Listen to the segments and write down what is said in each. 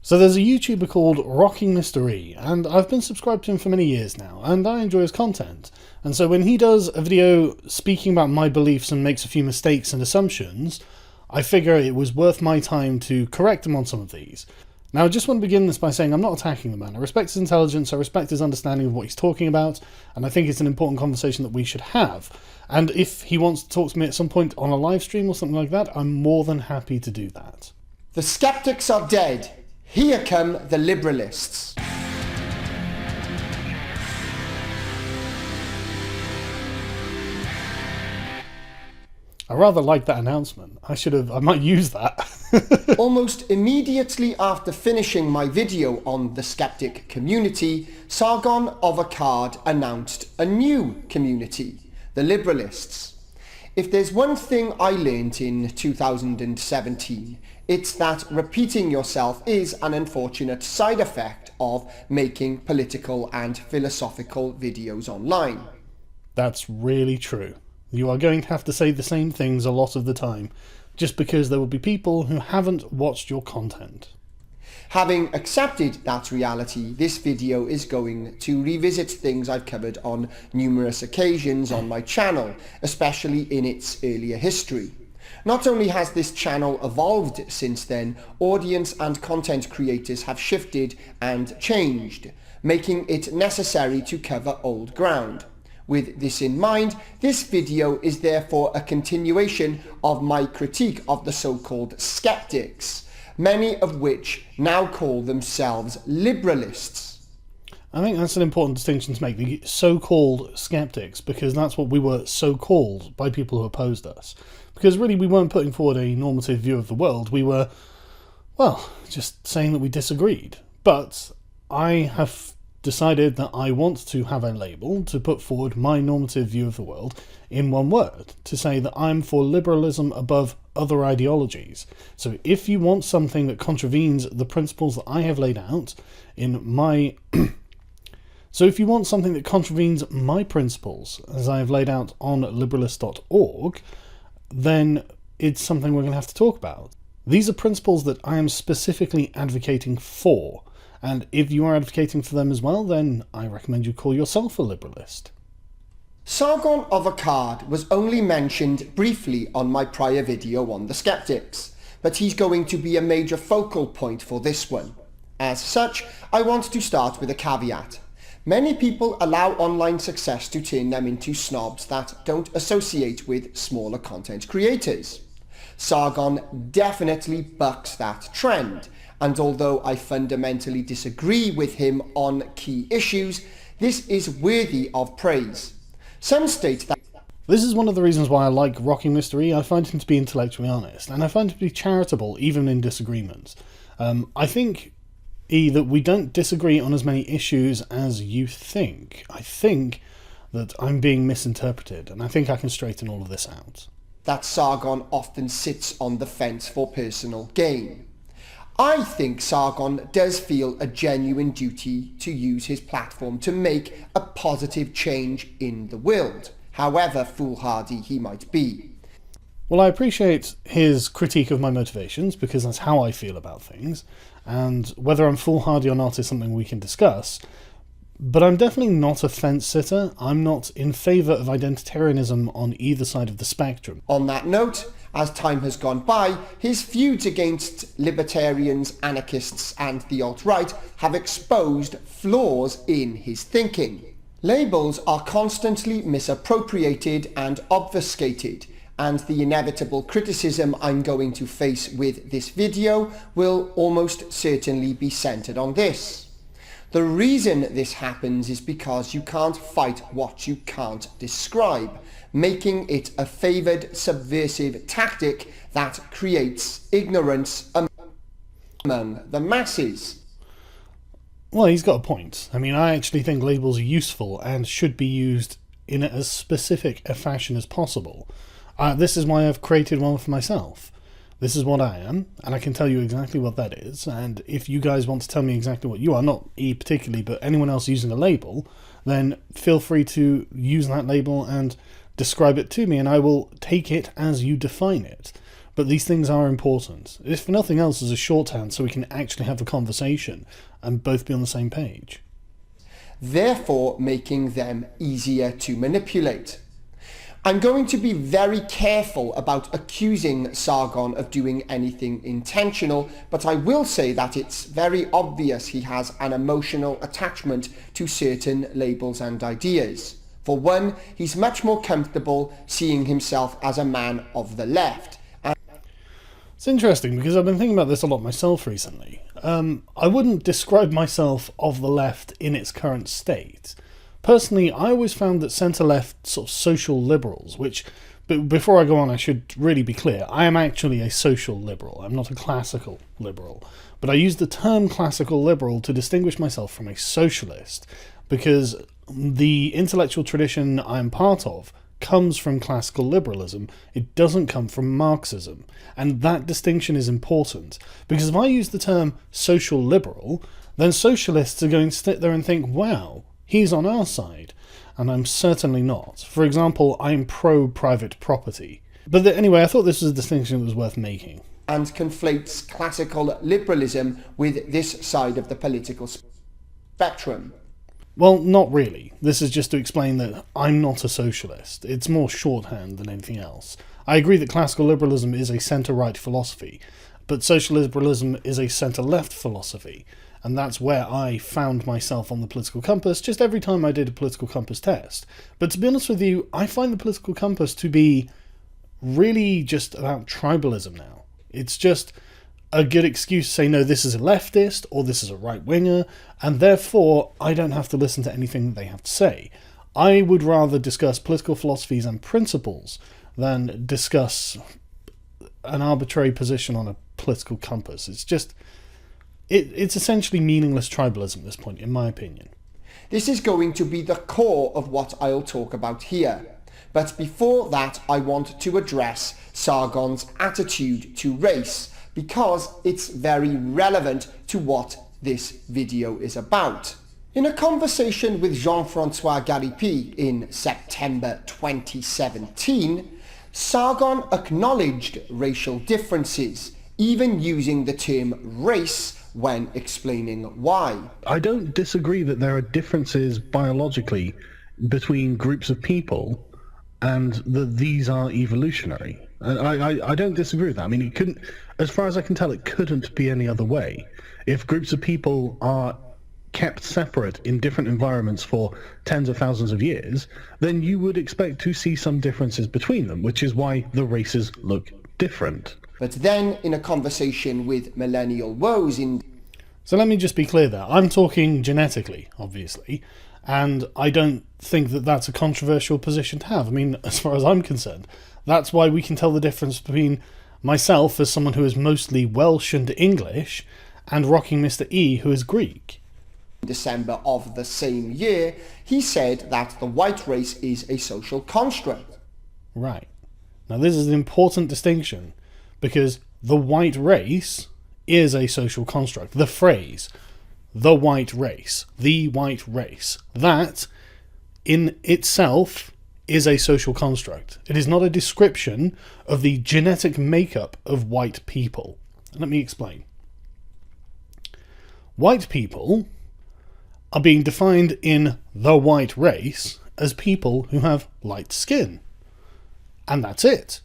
So there's a YouTuber called Rocking Mystery, and I've been subscribed to him for many years now, and I enjoy his content. And so when he does a video speaking about my beliefs and makes a few mistakes and assumptions, I figure it was worth my time to correct him on some of these. Now I just want to begin this by saying I'm not attacking the man. I respect his intelligence, I respect his understanding of what he's talking about, and I think it's an important conversation that we should have. And if he wants to talk to me at some point on a live stream or something like that, I'm more than happy to do that. The skeptics are dead. Here come the liberalists. I rather like that announcement. I might use that. Almost immediately after finishing my video on the skeptic community, Sargon of Akkad announced a new community, the liberalists. If there's one thing I learned in 2017, it's that repeating yourself is an unfortunate side effect of making political and philosophical videos online. That's really true. You are going to have to say the same things a lot of the time, just because there will be people who haven't watched your content. Having accepted that reality, this video is going to revisit things I've covered on numerous occasions on my channel, especially in its earlier history. Not only has this channel evolved since then, audience and content creators have shifted and changed, making it necessary to cover old ground. With this in mind, this video is therefore a continuation of my critique of the so-called skeptics, many of which now call themselves liberalists. I think that's an important distinction to make, the so-called skeptics, because that's what we were so-called by people who opposed us. Because really we weren't putting forward a normative view of the world, we were, well, just saying that we disagreed. But I have decided that I want to have a label to put forward my normative view of the world in one word, to say that I'm for liberalism above other ideologies. So if you want something that contravenes the principles that I have laid out in my... So if you want something that contravenes my principles, as I have laid out on liberalist.org, then it's something we're going to have to talk about. These are principles that I am specifically advocating for, and if you are advocating for them as well, then I recommend you call yourself a liberalist. Sargon of Akkad was only mentioned briefly on my prior video on the skeptics, but he's going to be a major focal point for this one. As such, I want to start with a caveat. Many people allow online success to turn them into snobs that don't associate with smaller content creators. Sargon definitely bucks that trend, and although I fundamentally disagree with him on key issues, this is worthy of praise. Some state that... This is one of the reasons why I like Rocking Mystery. I find him to be intellectually honest, and I find him to be charitable, even in disagreements. I think that we don't disagree on as many issues as you think. I think that I'm being misinterpreted, and I think I can straighten all of this out. That Sargon often sits on the fence for personal gain. I think Sargon does feel a genuine duty to use his platform to make a positive change in the world, however foolhardy he might be. Well, I appreciate his critique of my motivations, because that's how I feel about things, and whether I'm foolhardy or not is something we can discuss, but I'm definitely not a fence-sitter. I'm not in favour of identitarianism on either side of the spectrum. On that note, as time has gone by, his feuds against libertarians, anarchists and the alt-right have exposed flaws in his thinking. Labels are constantly misappropriated and obfuscated, and the inevitable criticism I'm going to face with this video will almost certainly be centered on this. The reason this happens is because you can't fight what you can't describe, making it a favoured subversive tactic that creates ignorance among the masses. Well, he's got a point. I mean, I actually think labels are useful and should be used in as specific a fashion as possible. This is why I've created one for myself. This is what I am, and I can tell you exactly what that is, and if you guys want to tell me exactly what you are, not E particularly, but anyone else using a label, then feel free to use that label and describe it to me, and I will take it as you define it. but these things are important. If for nothing else, as a shorthand, so we can actually have a conversation and both be on the same page. Therefore making them easier to manipulate. I'm going to be very careful about accusing Sargon of doing anything intentional, but I will say that it's very obvious he has an emotional attachment to certain labels and ideas. For one, he's much more comfortable seeing himself as a man of the left. It's interesting because I've been thinking about this a lot myself recently. I wouldn't describe myself of the left in its current state. Personally, I always found that centre-left sort of social liberals, but before I go on, I should really be clear. I am actually a social liberal. I'm not a classical liberal. But I use the term classical liberal to distinguish myself from a socialist, because the intellectual tradition I'm part of comes from classical liberalism. It doesn't come from Marxism. And that distinction is important, because if I use the term social liberal, then socialists are going to sit there and think, wow, he's on our side. And I'm certainly not. For example, I'm pro-private property. But anyway, I thought this was a distinction that was worth making. And conflates classical liberalism with this side of the political spectrum. Well, not really. This is just to explain that I'm not a socialist. It's more shorthand than anything else. I agree that classical liberalism is a centre-right philosophy, but social liberalism is a centre-left philosophy, and that's where I found myself on the political compass just every time I did a political compass test. But to be honest with you, I find the political compass to be really just about tribalism now. It's just a good excuse to say, no, this is a leftist or this is a right-winger, and therefore I don't have to listen to anything they have to say. I would rather discuss political philosophies and principles than discuss an arbitrary position on a political compass. It's just, it's essentially meaningless tribalism at this point, in my opinion. This is going to be the core of what I'll talk about here. But before that, I want to address Sargon's attitude to race, because it's very relevant to what this video is about. In a conversation with Jean-François Garipi in September 2017, Sargon acknowledged racial differences, even using the term race when explaining why. I don't disagree that there are differences biologically between groups of people and that these are evolutionary. I don't disagree with that. I mean, it couldn't, as far as I can tell, it couldn't be any other way. If groups of people are kept separate in different environments for tens of thousands of years, then you would expect to see some differences between them, which is why the races look different. But then, in a conversation with Millennial Woes in... So let me just be clear there. I'm talking genetically, obviously, and I don't think that that's a controversial position to have. I mean, as far as I'm concerned, that's why we can tell the difference between myself as someone who is mostly Welsh and English and rocking Mr. E, who is Greek. December of the same year, he said that the white race is a social construct. Right. Now this is an important distinction, because the white race is a social construct. The phrase, the white race, that in itself is a social construct. It is not a description of the genetic makeup of white people. Let me explain. White people are being defined in the white race as people who have light skin. And that's it.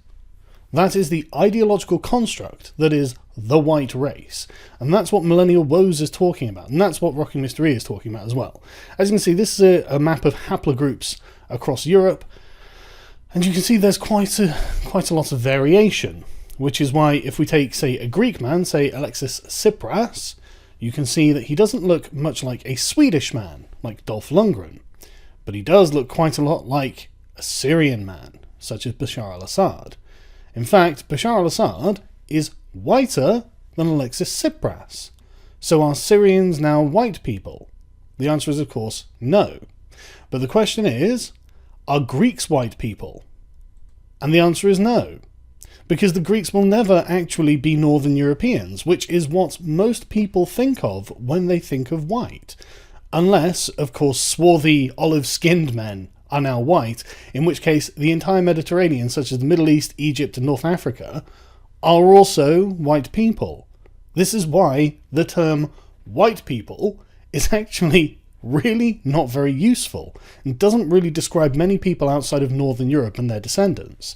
That is the ideological construct that is the white race. And that's what Millennial Woes is talking about. And that's what Rocking Mr. E is talking about as well. As you can see, this is a map of haplogroups across Europe. And you can see there's quite a lot of variation. Which is why if we take, say, a Greek man, say Alexis Tsipras, you can see that he doesn't look much like a Swedish man, like Dolph Lundgren. But he does look quite a lot like a Syrian man, such as Bashar al-Assad. In fact, Bashar al-Assad is whiter than Alexis Tsipras. So are Syrians now white people? The answer is, of course, no. But the question is, are Greeks white people? And the answer is no. Because the Greeks will never actually be Northern Europeans, which is what most people think of when they think of white. Unless, of course, swarthy, olive-skinned men are now white, in which case the entire Mediterranean, such as the Middle East, Egypt and North Africa, are also white people. This is why the term white people is actually really not very useful and doesn't really describe many people outside of Northern Europe and their descendants.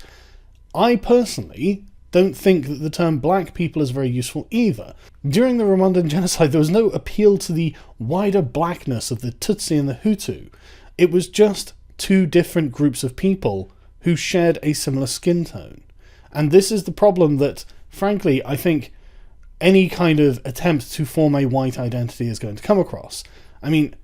I personally don't think that the term black people is very useful either. During the Rwandan genocide, there was no appeal to the wider blackness of the Tutsi and the Hutu. It was just two different groups of people who shared a similar skin tone. And this is the problem that, frankly, I think any kind of attempt to form a white identity is going to come across. I mean,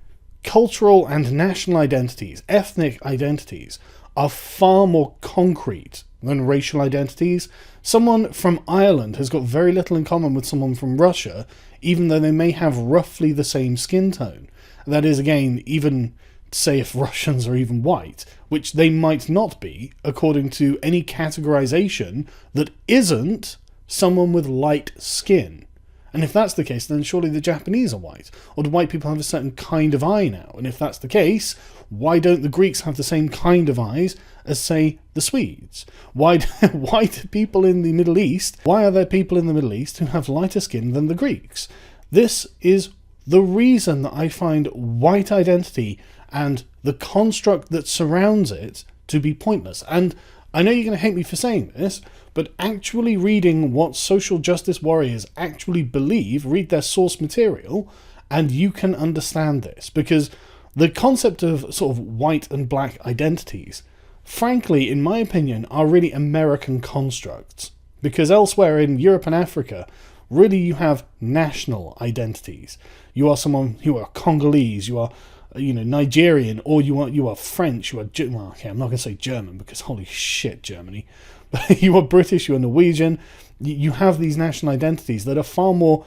cultural and national identities, ethnic identities, are far more concrete than racial identities. Someone from Ireland has got very little in common with someone from Russia, even though they may have roughly the same skin tone. That is, again, even say if Russians are even white, which they might not be, according to any categorization that isn't someone with light skin. And if that's the case, then surely the Japanese are white. Or do white people have a certain kind of eye now? And if that's the case, why don't the Greeks have the same kind of eyes as, say, the Swedes? Why do people in the Middle East, why are there people in the Middle East who have lighter skin than the Greeks? This is the reason that I find white identity and the construct that surrounds it to be pointless. And I know you're going to hate me for saying this, but actually reading what social justice warriors actually believe, read their source material, and you can understand this. Because the concept of sort of white and black identities, frankly, in my opinion, are really American constructs. Because elsewhere in Europe and Africa, really you have national identities. You are someone who are Congolese, you are Nigerian, or you are French, I'm not going to say German, because holy shit, Germany. But you are British, you are Norwegian. You have these national identities that are far more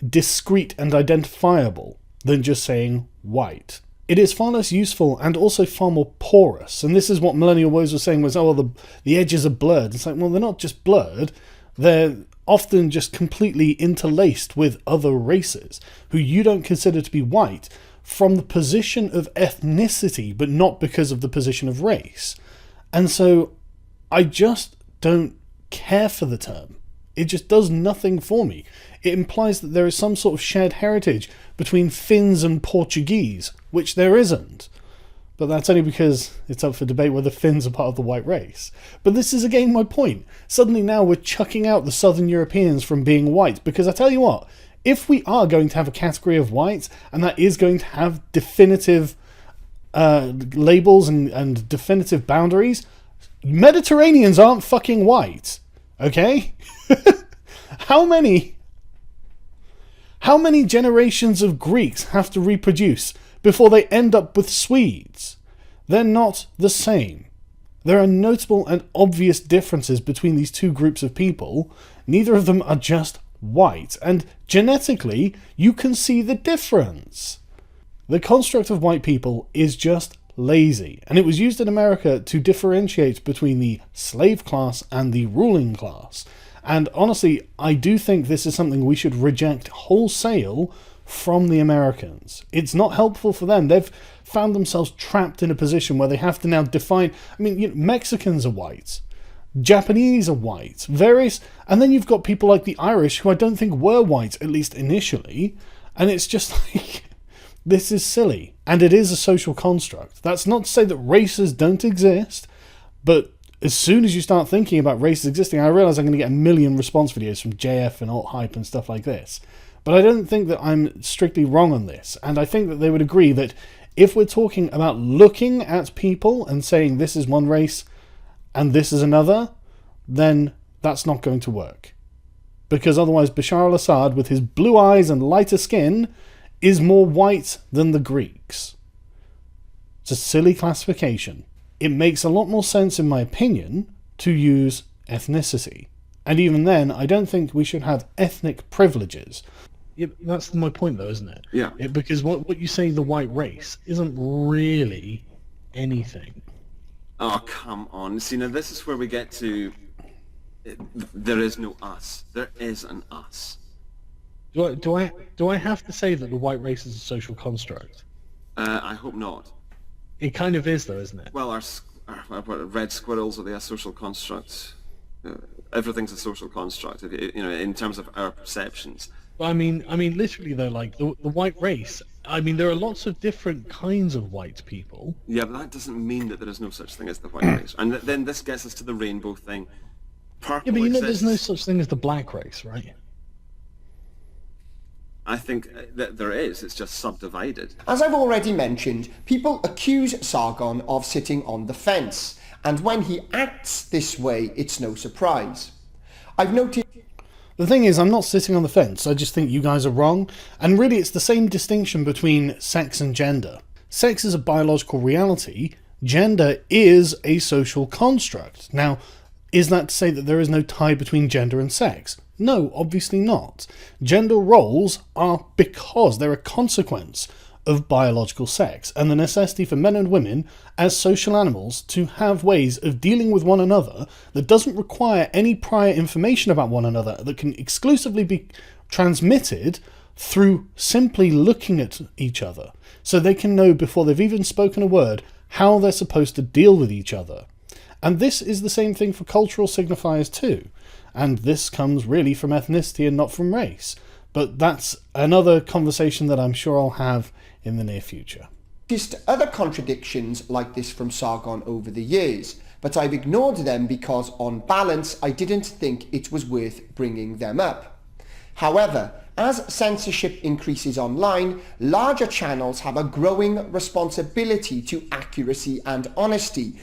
discrete and identifiable than just saying white. It is far less useful and also far more porous. And this is what Millennial Woes was saying was, the edges are blurred. It's like, well, they're not just blurred. They're often just completely interlaced with other races who you don't consider to be white from the position of ethnicity, but not because of the position of race. And so I just don't care for the term. It just does nothing for me. It implies that there is some sort of shared heritage between Finns and Portuguese, which there isn't. But that's only because it's up for debate whether Finns are part of the white race. But this is again my point. Suddenly now we're chucking out the Southern Europeans from being white, because I tell you what, if we are going to have a category of whites, and that is going to have definitive labels and definitive boundaries, Mediterraneans aren't fucking white, okay? How many generations of Greeks have to reproduce before they end up with Swedes? They're not the same. There are notable and obvious differences between these two groups of people. Neither of them are just white, and genetically you can see the difference. The construct of white people is just lazy, and it was used in America to differentiate between the slave class and the ruling class. And honestly, I do think this is something we should reject wholesale from the Americans. It's not helpful for them. They've found themselves trapped in a position where they have to now define. I mean, Mexicans are white, Japanese are white, and then you've got people like the Irish who I don't think were white, at least initially, and it's just like, this is silly, and it is a social construct. That's not to say that races don't exist, but as soon as you start thinking about races existing, I realise I'm going to get a million response videos from JF and alt-hype and stuff like this, but I don't think that I'm strictly wrong on this, and I think that they would agree that if we're talking about looking at people and saying this is one race and this is another, then that's not going to work. Because otherwise Bashar al-Assad, with his blue eyes and lighter skin, is more white than the Greeks. It's a silly classification. It makes a lot more sense, in my opinion, to use ethnicity. And even then, I don't think we should have ethnic privileges. Yeah, that's my point, though, isn't it? Yeah. Because what you say, the white race, isn't really anything. Oh, come on. See, now this is where we get to... There is no us. There is an us. Do I have to say that the white race is a social construct? I hope not. It kind of is, though, isn't it? Well, our red squirrels are the social constructs. Everything's a social construct, in terms of our perceptions. I mean, literally though, like the white race. I mean, there are lots of different kinds of white people. Yeah, but that doesn't mean that there is no such thing as the white race. And then this gets us to the rainbow thing. Purple Yeah, but you know, there's no exists. such thing as the black race, right? I think that there is. It's just subdivided. As I've already mentioned, people accuse Sargon of sitting on the fence, and when he acts this way, it's no surprise. I've noticed The thing is, I'm not sitting on the fence, I just think you guys are wrong, and really it's the same distinction between sex and gender. Sex is a biological reality, gender is a social construct. Now, is that to say that there is no tie between gender and sex? No, obviously not. Gender roles are because they're a consequence of biological sex and the necessity for men and women as social animals to have ways of dealing with one another that doesn't require any prior information about one another, that can exclusively be transmitted through simply looking at each other, so they can know before they've even spoken a word how they're supposed to deal with each other. And this is the same thing for cultural signifiers too, and this comes really from ethnicity and not from race. But that's another conversation that I'm sure I'll have in the near future. other contradictions like this from Sargon over the years, but I've ignored them because on balance I didn't think it was worth bringing them up. However, as censorship increases online, larger channels have a growing responsibility to accuracy and honesty.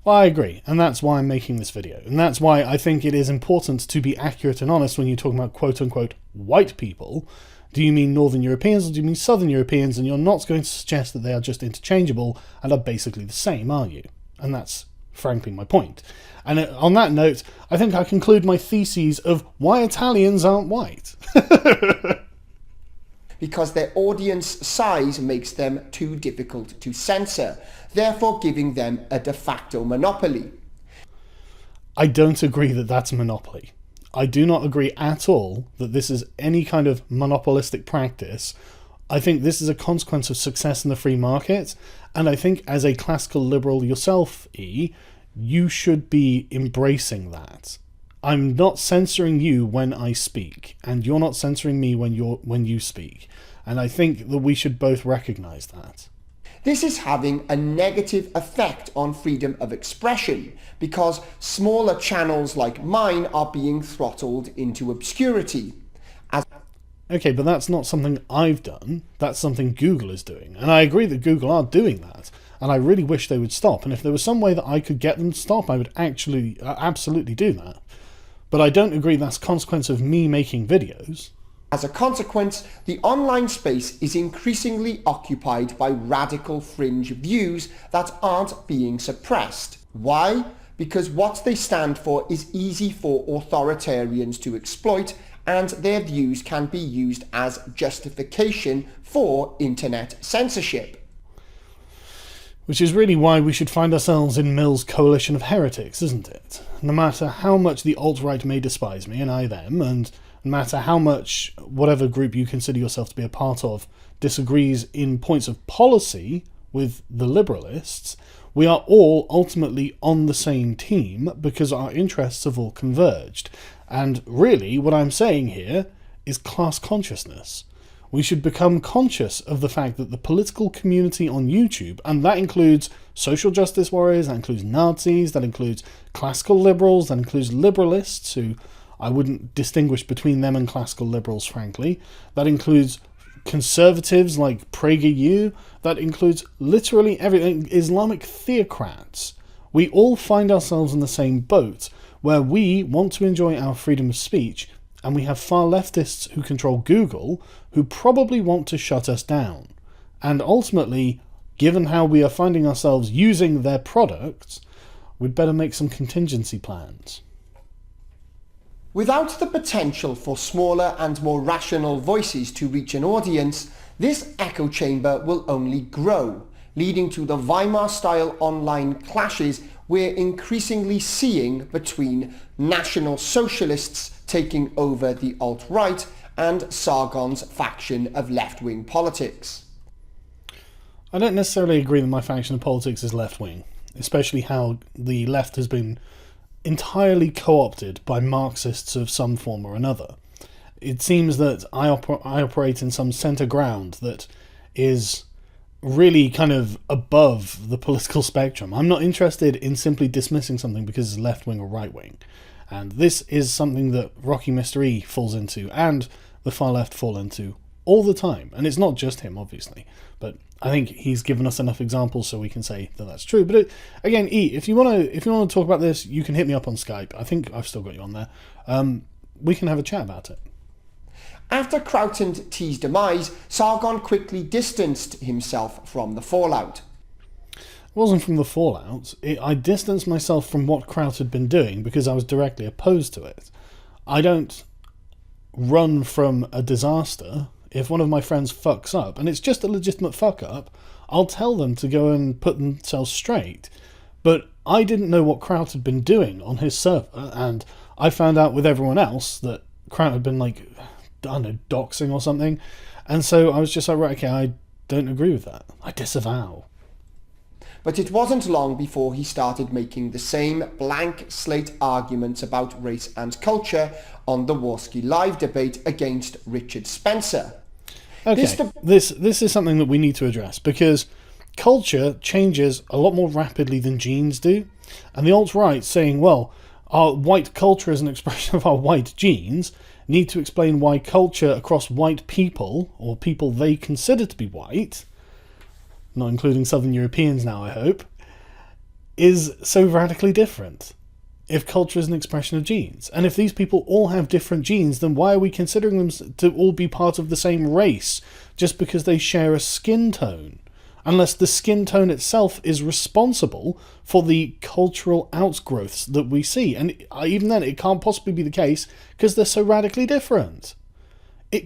Well, I agree, and that's why I'm making this video, and that's why I think it is important to be accurate and honest when you're talking about quote-unquote white people. Do you mean Northern Europeans or do you mean Southern Europeans? And you're not going to suggest that they are just interchangeable and are basically the same, are you? And that's frankly my point. And on that note, I think I conclude my theses of why Italians aren't white. Because their audience size makes them too difficult to censor, therefore giving them a de facto monopoly. I don't agree that that's a monopoly. I do not agree at all that this is any kind of monopolistic practice. I think this is a consequence of success in the free market, and I think as a classical liberal yourself, E, you should be embracing that. I'm not censoring you when I speak, and you're not censoring me when you speak. And I think that we should both recognise that. This is having a negative effect on freedom of expression because smaller channels like mine are being throttled into obscurity. Okay, but that's not something I've done. That's something Google is doing. And I agree that Google are doing that. And I really wish they would stop. And if there was some way that I could get them to stop, I would actually absolutely do that. But I don't agree that's a consequence of me making videos. As a consequence, the online space is increasingly occupied by radical fringe views that aren't being suppressed. Why? Because what they stand for is easy for authoritarians to exploit, and their views can be used as justification for internet censorship. Which is really why we should find ourselves in Mill's coalition of heretics, isn't it? No matter how much the alt-right may despise me, and I them, and no matter how much whatever group you consider yourself to be a part of disagrees in points of policy with the liberalists, we are all ultimately on the same team because our interests have all converged. And really, what I'm saying here is class consciousness. We should become conscious of the fact that the political community on YouTube, and that includes social justice warriors, that includes Nazis, that includes classical liberals, that includes liberalists, who I wouldn't distinguish between them and classical liberals, frankly, that includes conservatives like PragerU, that includes literally everything, Islamic theocrats. We all find ourselves in the same boat, where we want to enjoy our freedom of speech, and we have far leftists who control Google who probably want to shut us down. And ultimately, given how we are finding ourselves using their products, we'd better make some contingency plans. Without the potential for smaller and more rational voices to reach an audience, this echo chamber will only grow, leading to the Weimar-style online clashes we're increasingly seeing between National Socialists taking over the alt-right and Sargon's faction of left-wing politics. I don't necessarily agree that my faction of politics is left-wing, especially how the left has been entirely co-opted by Marxists of some form or another. It seems that I operate in some centre ground that is really kind of above the political spectrum. I'm not interested in simply dismissing something because it's left-wing or right-wing. And this is something that Rocky Mr. E falls into, and the far left fall into all the time. And it's not just him, obviously, but I think he's given us enough examples so we can say that that's true. But again, E, if you want to talk about this, you can hit me up on Skype. I think I've still got you on there. We can have a chat about it. After Kraut and T's demise, Sargon quickly distanced himself from the fallout. It wasn't from the fallout. I distanced myself from what Kraut had been doing because I was directly opposed to it. I don't run from a disaster. If one of my friends fucks up, and it's just a legitimate fuck up, I'll tell them to go and put themselves straight. But I didn't know what Kraut had been doing on his server, and I found out with everyone else that Kraut had been, like, I don't know, doxing or something. And so I was just like, right, okay, I don't agree with that. I disavow. But it wasn't long before he started making the same blank slate arguments about race and culture on the Warski Live debate against Richard Spencer. Okay, this is something that we need to address, because culture changes a lot more rapidly than genes do. And the alt-right saying, well, our white culture is an expression of our white genes, need to explain why culture across white people, or people they consider to be white, not including Southern Europeans now, I hope, is so radically different. If culture is an expression of genes, and if these people all have different genes, then why are we considering them to all be part of the same race just because they share a skin tone? Unless the skin tone itself is responsible for the cultural outgrowths that we see. And even then, it can't possibly be the case because they're so radically different.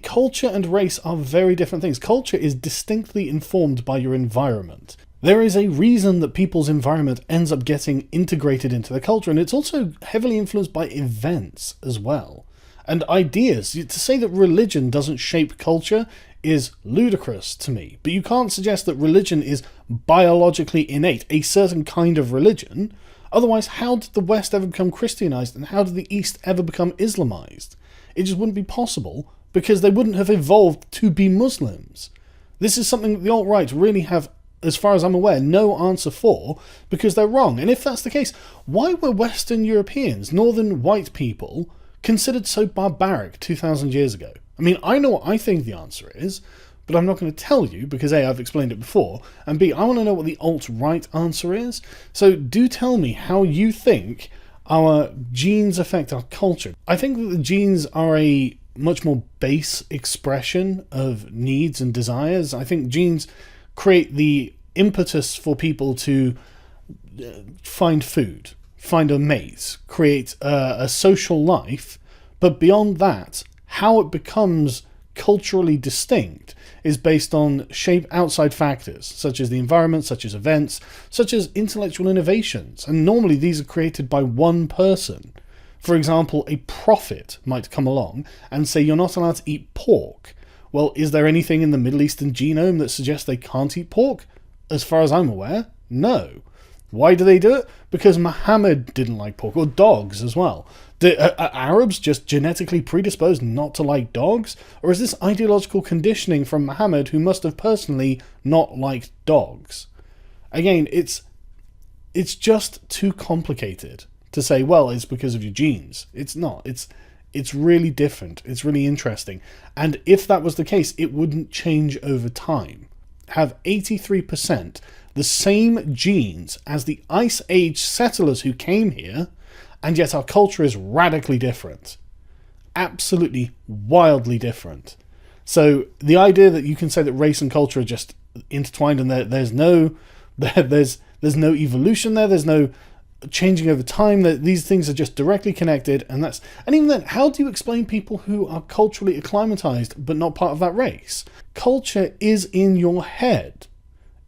Culture and race are very different things. Culture is distinctly informed by your environment. There is a reason that people's environment ends up getting integrated into their culture, and it's also heavily influenced by events as well. And ideas. To say that religion doesn't shape culture is ludicrous to me. But you can't suggest that religion is biologically innate, a certain kind of religion. Otherwise, how did the West ever become Christianized, and how did the East ever become Islamized? It just wouldn't be possible, because they wouldn't have evolved to be Muslims. This is something that the alt-right really have, as far as I'm aware, no answer for, because they're wrong. And if that's the case, why were Western Europeans, northern white people, considered so barbaric 2,000 years ago? I mean, I know what I think the answer is, but I'm not going to tell you, because A, I've explained it before, and B, I want to know what the alt-right answer is. So do tell me how you think our genes affect our culture. I think that the genes are a much more base expression of needs and desires. I think genes create the impetus for people to find food, find a mate, create a social life, but beyond that, how it becomes culturally distinct is based on outside factors, such as the environment, such as events, such as intellectual innovations, and normally these are created by one person. For example, a prophet might come along and say you're not allowed to eat pork. Well, is there anything in the Middle Eastern genome that suggests they can't eat pork? As far as I'm aware, no. Why do they do it? Because Muhammad didn't like pork, or dogs as well. Are Arabs just genetically predisposed not to like dogs? Or is this ideological conditioning from Muhammad, who must have personally not liked dogs? Again, it's just too complicated to say, well, it's because of your genes. It's not. It's really different. It's really interesting. And if that was the case, it wouldn't change over time. Have 83% the same genes as the Ice Age settlers who came here, and yet our culture is radically different. Absolutely wildly different. So the idea that you can say that race and culture are just intertwined and there's no evolution there's no changing over time, that these things are just directly connected, and even then, how do you explain people who are culturally acclimatized but not part of that race? Culture is in your head.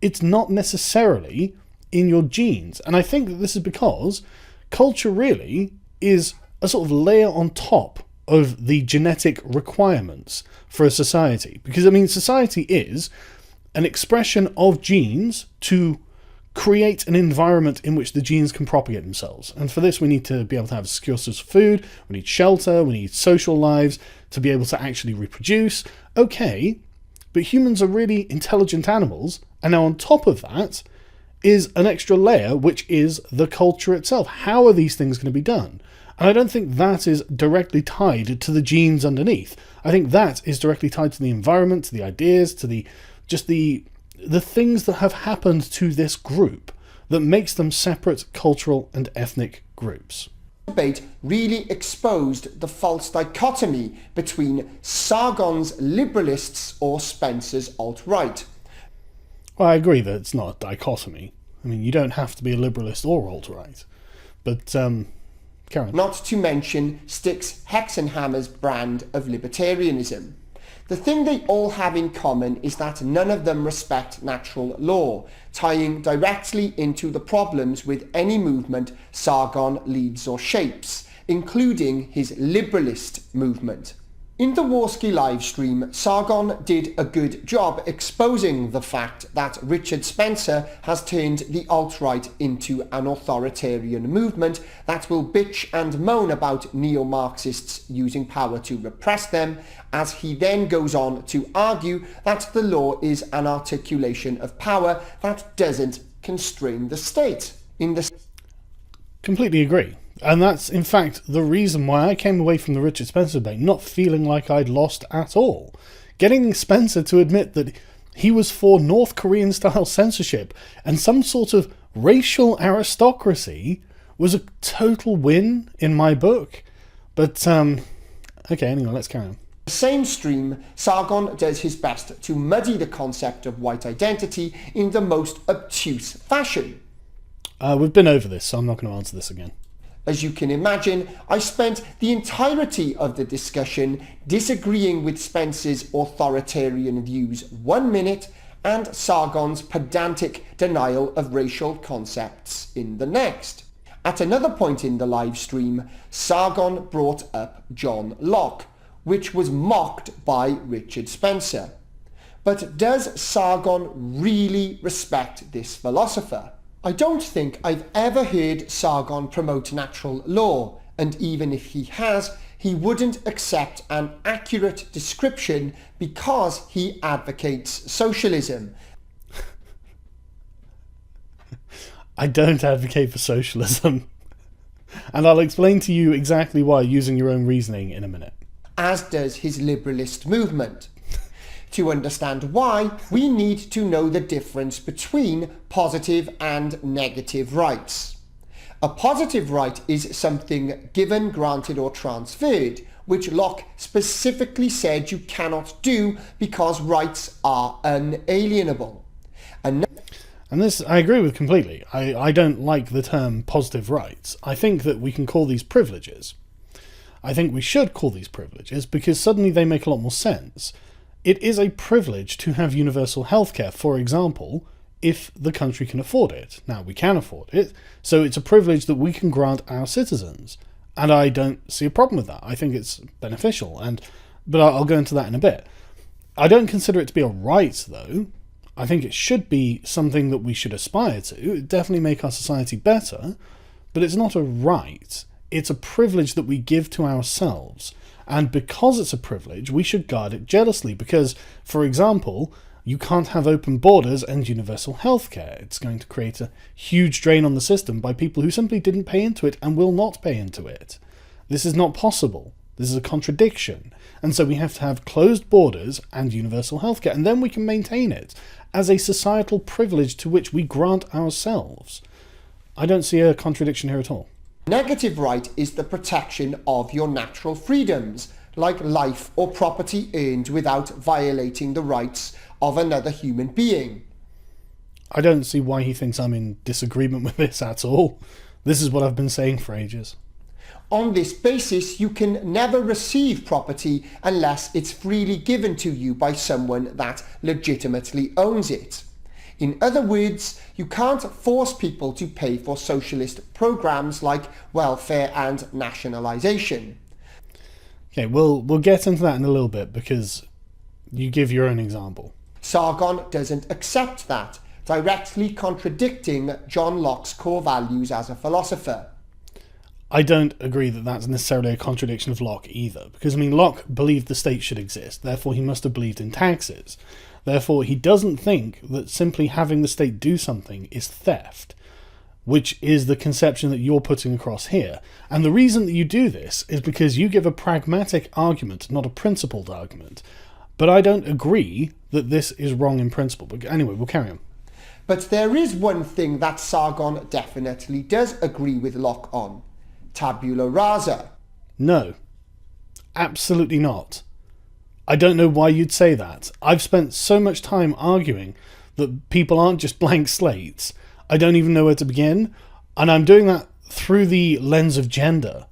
It's not necessarily in your genes. And I think that this is because culture really is a sort of layer on top of the genetic requirements for a society. Because, I mean, society is an expression of genes to create an environment in which the genes can propagate themselves. And for this, we need to be able to have a secure source of food, we need shelter, we need social lives to be able to actually reproduce. Okay, but humans are really intelligent animals, and now on top of that is an extra layer, which is the culture itself. How are these things going to be done? And I don't think that is directly tied to the genes underneath. I think that is directly tied to the environment, to the ideas, to the things that have happened to this group that makes them separate cultural and ethnic groups. Debate really exposed the false dichotomy between Sargon's liberalists or Spencer's alt-right. Well, I agree that it's not a dichotomy. I mean, you don't have to be a liberalist or alt-right. But, Karen. Not to mention Styx Hexenhammer's brand of libertarianism. The thing they all have in common is that none of them respect natural law, tying directly into the problems with any movement Sargon leads or shapes, including his liberalist movement. In the Warski livestream, Sargon did a good job exposing the fact that Richard Spencer has turned the alt-right into an authoritarian movement that will bitch and moan about neo-Marxists using power to repress them, as he then goes on to argue that the law is an articulation of power that doesn't constrain the state. Completely agree. And that's, in fact, the reason why I came away from the Richard Spencer debate not feeling like I'd lost at all. Getting Spencer to admit that he was for North Korean-style censorship and some sort of racial aristocracy was a total win in my book. But, okay, anyway, let's carry on. The same stream, Sargon does his best to muddy the concept of white identity in the most obtuse fashion. We've been over this, so I'm not going to answer this again. As you can imagine, I spent the entirety of the discussion disagreeing with Spencer's authoritarian views 1 minute and Sargon's pedantic denial of racial concepts in the next. At another point in the live stream, Sargon brought up John Locke, which was mocked by Richard Spencer. But does Sargon really respect this philosopher? I don't think I've ever heard Sargon promote natural law, and even if he has, he wouldn't accept an accurate description because he advocates socialism. I don't advocate for socialism. And I'll explain to you exactly why using your own reasoning in a minute. As does his liberalist movement. To understand why, we need to know the difference between positive and negative rights. A positive right is something given, granted or transferred, which Locke specifically said you cannot do because rights are unalienable. And this I agree with completely. I don't like the term positive rights. I think that we can call these privileges. I think we should call these privileges because suddenly they make a lot more sense. It is a privilege to have universal healthcare, for example, if the country can afford it. Now, we can afford it, so it's a privilege that we can grant our citizens. And I don't see a problem with that. I think it's beneficial, but I'll go into that in a bit. I don't consider it to be a right, though. I think it should be something that we should aspire to. It would definitely make our society better, but it's not a right. It's a privilege that we give to ourselves. And because it's a privilege, we should guard it jealously because, for example, you can't have open borders and universal healthcare. It's going to create a huge drain on the system by people who simply didn't pay into it and will not pay into it. This is not possible. This is a contradiction. And so we have to have closed borders and universal healthcare, and then we can maintain it as a societal privilege to which we grant ourselves. I don't see a contradiction here at all. Negative right is the protection of your natural freedoms, like life or property earned without violating the rights of another human being. I don't see why he thinks I'm in disagreement with this at all. This is what I've been saying for ages. On this basis, you can never receive property unless it's freely given to you by someone that legitimately owns it. In other words, you can't force people to pay for socialist programs like welfare and nationalisation. Okay, we'll get into that in a little bit because you give your own example. Sargon doesn't accept that, directly contradicting John Locke's core values as a philosopher. I don't agree that that's necessarily a contradiction of Locke either, because, I mean, Locke believed the state should exist, therefore he must have believed in taxes. Therefore, he doesn't think that simply having the state do something is theft, which is the conception that you're putting across here. And the reason that you do this is because you give a pragmatic argument, not a principled argument. But I don't agree that this is wrong in principle. But anyway, we'll carry on. But there is one thing that Sargon definitely does agree with Locke on. Tabula rasa. No, absolutely not. I don't know why you'd say that. I've spent so much time arguing that people aren't just blank slates. I don't even know where to begin. And I'm doing that through the lens of gender.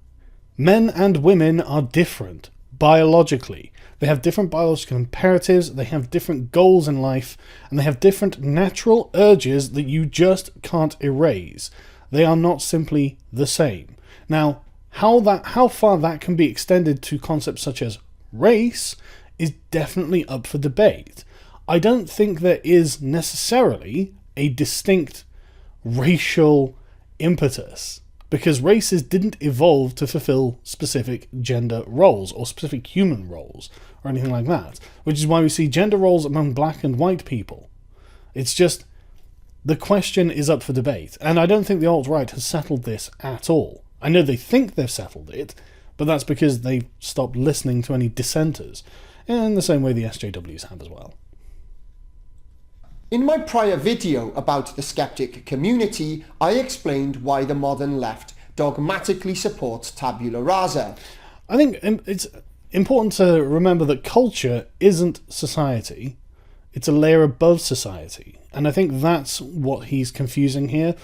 Men and women are different, biologically. They have different biological imperatives, they have different goals in life, and they have different natural urges that you just can't erase. They are not simply the same. Now, how far that can be extended to concepts such as race is definitely up for debate. I don't think there is necessarily a distinct racial impetus, because races didn't evolve to fulfill specific gender roles or specific human roles or anything like that, which is why we see gender roles among black and white people. It's just, the question is up for debate, and I don't think the alt-right has settled this at all. I know they think they've settled it, but that's because they've stopped listening to any dissenters, in the same way the SJWs have as well. In my prior video about the skeptic community, I explained why the modern left dogmatically supports tabula rasa. I think it's important to remember that culture isn't society, it's a layer above society, and I think that's what he's confusing here.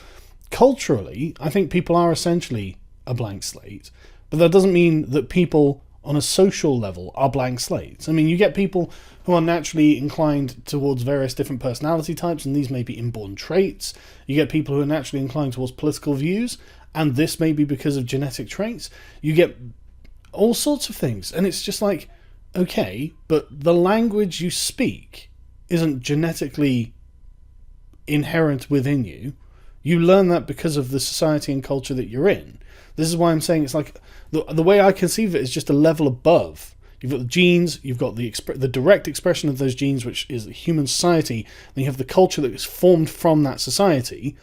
Culturally, I think people are essentially a blank slate, but that doesn't mean that people on a social level are blank slates. I mean, you get people who are naturally inclined towards various different personality types, and these may be inborn traits. You get people who are naturally inclined towards political views, and this may be because of genetic traits. You get all sorts of things, and it's just like, okay, but the language you speak isn't genetically inherent within you. You learn that because of the society and culture that you're in. This is why I'm saying it's like, the way I conceive of it is just a level above. You've got the genes, you've got the direct expression of those genes, which is the human society, and you have the culture that is formed from that society.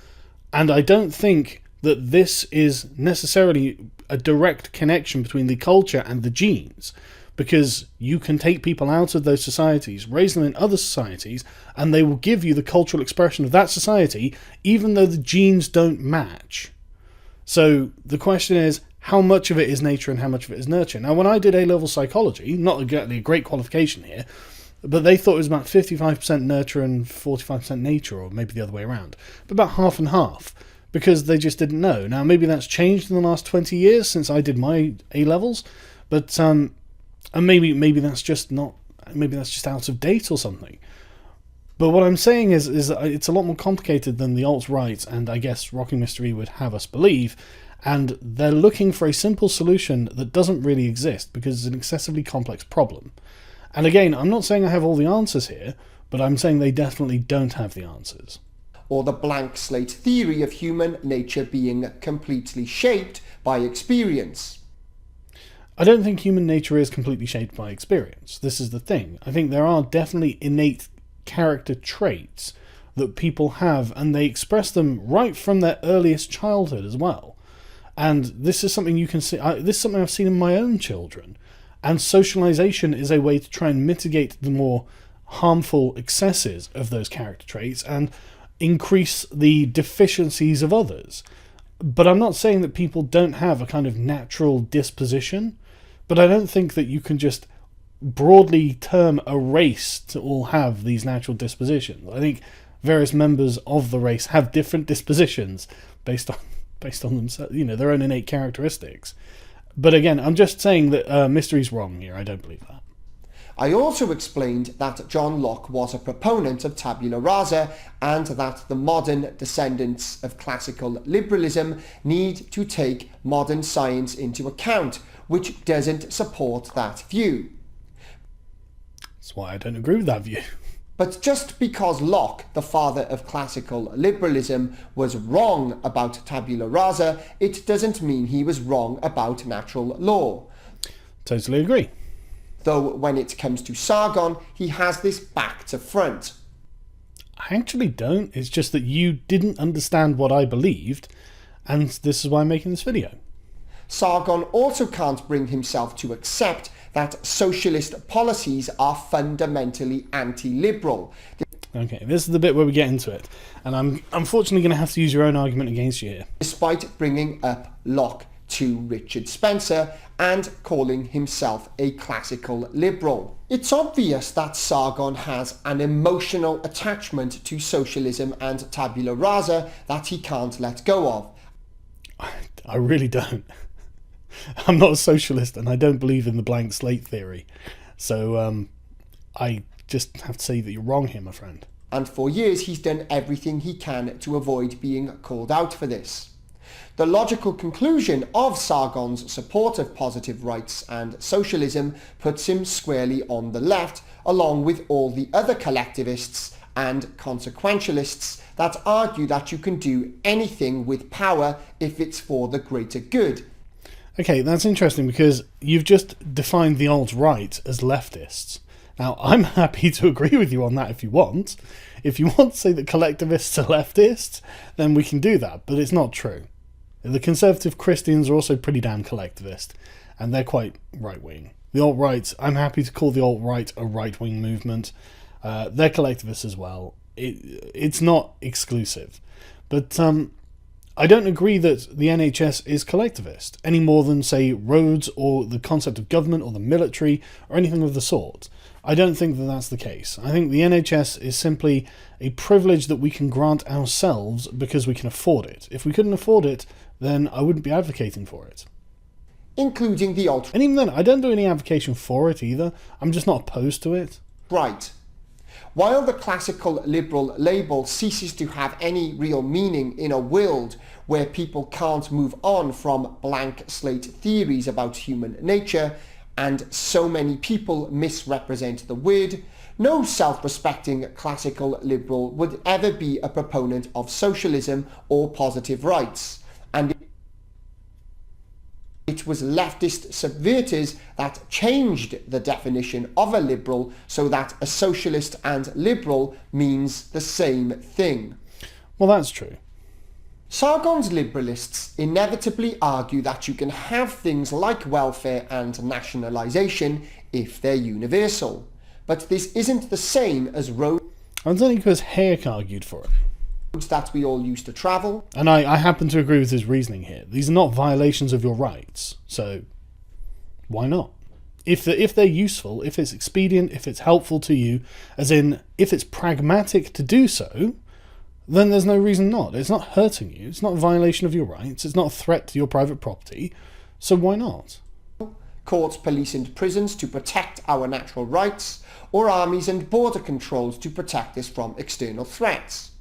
And I don't think that this is necessarily a direct connection between the culture and the genes, because you can take people out of those societies, raise them in other societies, and they will give you the cultural expression of that society, even though the genes don't match. So the question is, how much of it is nature and how much of it is nurture? Now, when I did A-level psychology, not exactly a great qualification here, but they thought it was about 55% nurture and 45% nature, or maybe the other way around, but about half and half, because they just didn't know. Now, maybe that's changed in the last 20 years since I did my A-levels, but and maybe that's just not, maybe that's just out of date or something. But what I'm saying is that it's a lot more complicated than the alt-right and I guess Rocking Mystery would have us believe, and they're looking for a simple solution that doesn't really exist because it's an excessively complex problem. And again, I'm not saying I have all the answers here, but I'm saying they definitely don't have the answers. Or the blank slate theory of human nature being completely shaped by experience. I don't think human nature is completely shaped by experience. This is the thing. I think there are definitely innate character traits that people have, and they express them right from their earliest childhood as well. And this is something you can see. This is something I've seen in my own children. And socialization is a way to try and mitigate the more harmful excesses of those character traits and increase the deficiencies of others. But I'm not saying that people don't have a kind of natural disposition, but I don't think that you can just broadly term a race to all have these natural dispositions. I think various members of the race have different dispositions based on themselves, their own innate characteristics. But again, I'm just saying that Mystery's wrong here. I don't believe that. I also explained that John Locke was a proponent of tabula rasa and that the modern descendants of classical liberalism need to take modern science into account, which doesn't support that view. That's why I don't agree with that view. But just because Locke, the father of classical liberalism, was wrong about tabula rasa, it doesn't mean he was wrong about natural law. Totally agree. Though when it comes to Sargon, he has this back to front. I actually don't. It's just that you didn't understand what I believed, and this is why I'm making this video. Sargon also can't bring himself to accept that socialist policies are fundamentally anti-liberal. Okay, this is the bit where we get into it, and I'm unfortunately going to have to use your own argument against you here. Despite bringing up Locke to Richard Spencer and calling himself a classical liberal. It's obvious that Sargon has an emotional attachment to socialism and tabula rasa that he can't let go of. I really don't. I'm not a socialist and I don't believe in the blank slate theory. So I just have to say that you're wrong here, my friend. And for years he's done everything he can to avoid being called out for this. The logical conclusion of Sargon's support of positive rights and socialism puts him squarely on the left, along with all the other collectivists and consequentialists that argue that you can do anything with power if it's for the greater good. Okay, that's interesting because you've just defined the alt-right as leftists. Now, I'm happy to agree with you on that if you want. If you want to say that collectivists are leftists, then we can do that, but it's not true. The conservative Christians are also pretty damn collectivist, and they're quite right-wing. The alt-right, I'm happy to call the alt-right a right-wing movement. They're collectivists as well. It's not exclusive. But I don't agree that the NHS is collectivist, any more than, say, roads or the concept of government or the military or anything of the sort. I don't think that that's the case. I think the NHS is simply a privilege that we can grant ourselves because we can afford it. If we couldn't afford it, then I wouldn't be advocating for it. Including the alt-right. And even then, I don't do any advocation for it either. I'm just not opposed to it. While the classical liberal label ceases to have any real meaning in a world where people can't move on from blank slate theories about human nature, and so many people misrepresent the word, no self-respecting classical liberal would ever be a proponent of socialism or positive rights. And it was leftist subverters that changed the definition of a liberal so that a socialist and liberal means the same thing. Well, that's true. Sargon's liberalists inevitably argue that you can have things like welfare and nationalisation if they're universal. But this isn't the same as roads It's only because Hayek argued for it. that we all used to travel. And I happen to agree with his reasoning here. These are not violations of your rights, so why not? If they're useful, if it's expedient, if it's helpful to you, as in, if it's pragmatic to do so, then there's no reason not. It's not hurting you, it's not a violation of your rights, it's not a threat to your private property, so why not? Courts, police and prisons to protect our natural rights, or armies and border controls to protect us from external threats.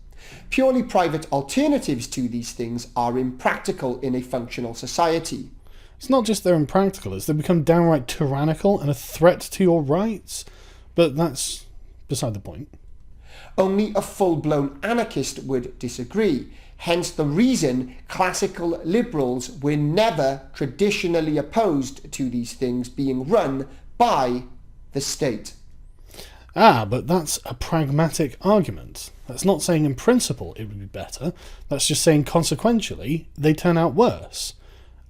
Purely private alternatives to these things are impractical in a functional society. It's not just they're impractical, it's they become downright tyrannical and a threat to your rights. But that's beside the point. Only a full-blown anarchist would disagree, hence the reason classical liberals were never traditionally opposed to these things being run by the state. Ah, but that's a pragmatic argument. That's not saying in principle it would be better, that's just saying consequentially they turn out worse.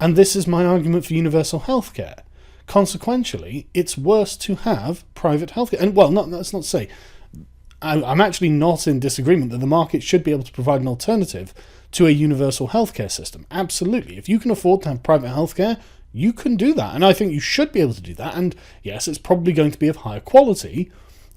And this is my argument for universal healthcare. Consequentially, it's worse to have private healthcare. And well, let's not say. I'm actually not in disagreement that the market should be able to provide an alternative to a universal healthcare system. Absolutely. If you can afford to have private healthcare, you can do that. And I think you should be able to do that. And yes, it's probably going to be of higher quality,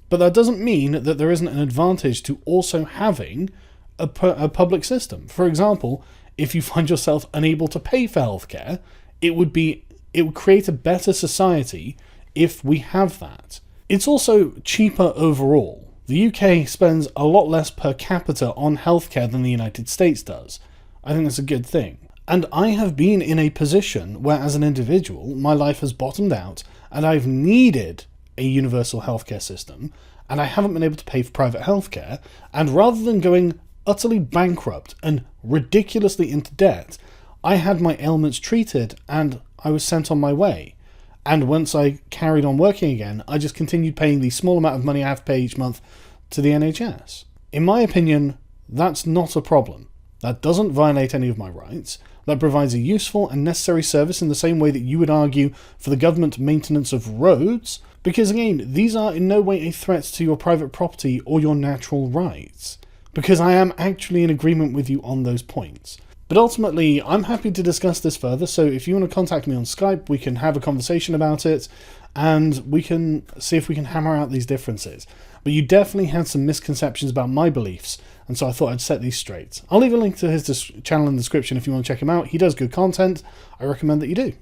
but that doesn't mean that there isn't an advantage to also having a public system. For example, if you find yourself unable to pay for healthcare, it would create a better society if we have that. It's also cheaper overall. The UK spends a lot less per capita on healthcare than the United States does. I think that's a good thing. And I have been in a position where, as an individual, my life has bottomed out and I've needed a universal healthcare system, and I haven't been able to pay for private healthcare, and rather than going utterly bankrupt and ridiculously into debt, I had my ailments treated and I was sent on my way. And once I carried on working again, I just continued paying the small amount of money I have to pay each month to the NHS. In my opinion, that's not a problem. That doesn't violate any of my rights. That provides a useful and necessary service in the same way that you would argue for the government maintenance of roads, because again, these are in no way a threat to your private property or your natural rights, because I am actually in agreement with you on those points. But ultimately, I'm happy to discuss this further, so if you want to contact me on Skype, we can have a conversation about it, and we can see if we can hammer out these differences. But you definitely had some misconceptions about my beliefs, and so I thought I'd set these straight. I'll leave a link to his channel in the description if you want to check him out. He does good content. I recommend that you do.